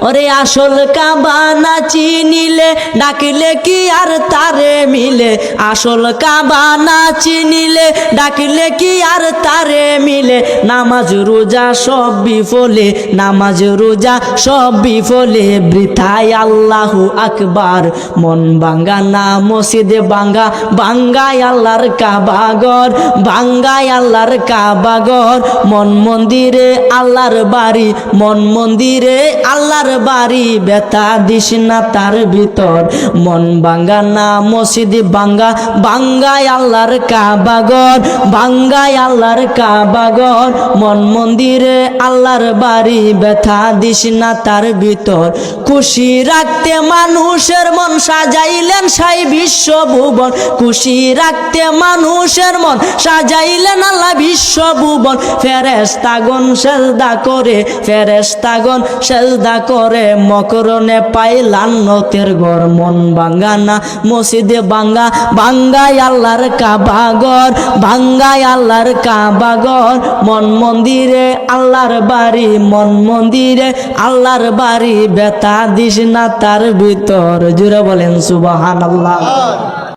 ওরে আসল কাবা না চিনিলে ডাকিলে কি আর তারে মিলে, আসল কাবা না চিনিলে ডাকিলে কি আর তারে মিলে। নামাজ রোজা সব বিফলে, নামাজ রোজা সব বিফলে, বৃথায় আল্লাহু আকবার। মন ভাঙ্গা না মসজিদে ভাঙ্গা, ভাঙ্গায় আল্লাহর কাবা ঘর, ভাঙ্গায় আল্লাহর কাবা ঘর। মন মন্দিরে আল্লাহর বাড়ি, মন মন্দিরে আল্লাহর বাড়ি, ব্যথা দিস না তার ভিতর। মন ভাঙ্গা না মসজিদ ভাঙ্গা, ভাঙ্গায় আল্লাহর কাবা ঘর, ভাঙ্গায় আল্লাহর কাবা ঘর। মন মন্দিরে আল্লাহর বাড়ি, ব্যথা দিস না তার ভিতর। খুশি রাখতে মানুষের মন সাজাইলেন সাই বিশ্ব ভুবন, খুশি রাখতে মানুষের মন সাজাইলেন আল্লাহ বিশ্ব ভুবন। ফেরেশতাগণ সেজদা করে, ফেরেশতাগণ সেজদা করে, মকরণে পায় লান্নতের ঘর। মন ভাঙ্গা না মসজিদে ভাঙ্গা, ভাঙ্গায় আল্লাহর কাবা ঘর, ভাঙ্গায় আল্লাহর কাবা ঘর। মন মন্দিরে আল্লাহর বাড়ি, মন মন্দিরে আল্লাহর বাড়ি, ব্যথা দিস না তার ভিতর। জুড়ে বলেন সুবহানাল্লাহ।